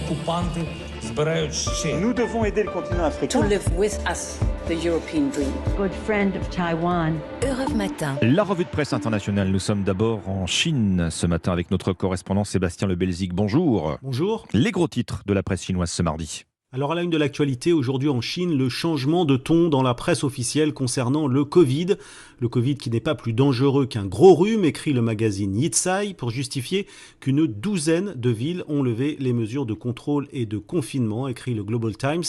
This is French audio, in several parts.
окупанти збирають ще. Nous devons aider le continent africain. To live with us, the European dream. Good friend of Taiwan. Europe Matin. La revue de presse internationale. Nous sommes d'abord en Chine ce matin avec notre correspondant Sébastien Le Belzic. Bonjour. Bonjour. Les gros titres de la presse chinoise ce mardi. Alors à la une de l'actualité, aujourd'hui en Chine, le changement de ton dans la presse officielle concernant le Covid. Le Covid qui n'est pas plus dangereux qu'un gros rhume, écrit le magazine Yitsai, pour justifier qu'une douzaine de villes ont levé les mesures de contrôle et de confinement, écrit le Global Times.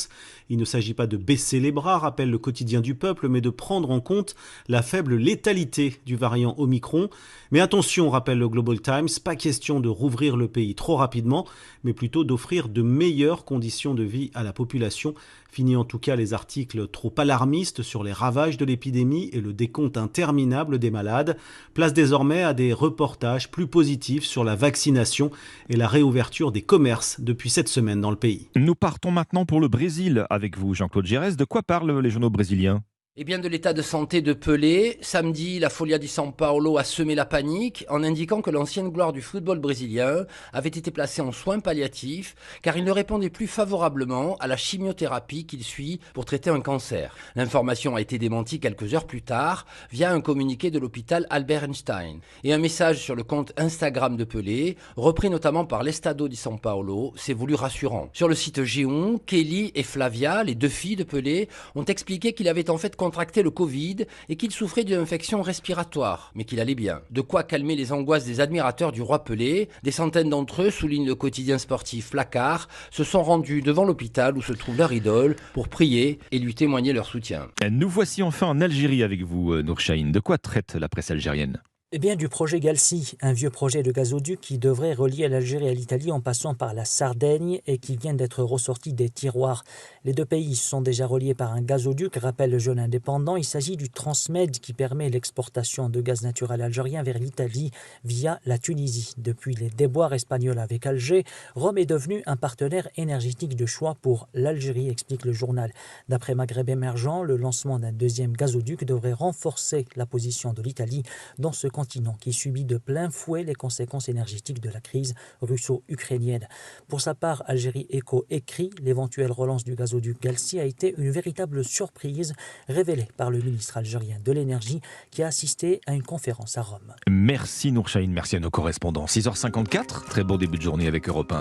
Il ne s'agit pas de baisser les bras, rappelle le quotidien du peuple, mais de prendre en compte la faible létalité du variant Omicron. Mais attention, rappelle le Global Times, pas question de rouvrir le pays trop rapidement, mais plutôt d'offrir de meilleures conditions de vie à la population. Fini en tout cas les articles trop alarmistes sur les ravages de l'épidémie et le décompte interminable des malades. Place désormais à des reportages plus positifs sur la vaccination et la réouverture des commerces depuis cette semaine dans le pays. Nous partons maintenant pour le Brésil avec vous, Jean-Claude Gérès. De quoi parlent les journaux brésiliens ? Eh bien, de l'état de santé de Pelé. Samedi, la Folha de São Paulo a semé la panique en indiquant que l'ancienne gloire du football brésilien avait été placée en soins palliatifs car il ne répondait plus favorablement à la chimiothérapie qu'il suit pour traiter un cancer. L'information a été démentie quelques heures plus tard via un communiqué de l'hôpital Albert Einstein. Et un message sur le compte Instagram de Pelé, repris notamment par l'Estado de São Paulo, s'est voulu rassurant. Sur le site G1, Kelly et Flavia, les deux filles de Pelé, ont expliqué qu'il avait en fait contracté le Covid et qu'il souffrait d'une infection respiratoire, mais qu'il allait bien. De quoi calmer les angoisses des admirateurs du roi Pelé. Des centaines d'entre eux, souligne le quotidien sportif Placard, se sont rendus devant l'hôpital où se trouve leur idole pour prier et lui témoigner leur soutien. Nous voici enfin en Algérie avec vous, Nour Chahine. De quoi traite la presse algérienne ? Eh bien, du projet Galsi, un vieux projet de gazoduc qui devrait relier l'Algérie à l'Italie en passant par la Sardaigne et qui vient d'être ressorti des tiroirs. Les deux pays sont déjà reliés par un gazoduc, rappelle le Jeune Indépendant. Il s'agit du Transmed qui permet l'exportation de gaz naturel algérien vers l'Italie via la Tunisie. Depuis les déboires espagnols avec Alger, Rome est devenu un partenaire énergétique de choix pour l'Algérie, explique le journal. D'après Maghreb Émergent, le lancement d'un deuxième gazoduc devrait renforcer la position de l'Italie dans ce continent qui subit de plein fouet les conséquences énergétiques de la crise russo-ukrainienne. Pour sa part, Algérie Echo écrit « L'éventuelle relance du gazoduc Galsi a été une véritable surprise révélée par le ministre algérien de l'énergie qui a assisté à une conférence à Rome. » Merci Nour Chahine, merci à nos correspondants. 6h54, très beau début de journée avec Europe 1.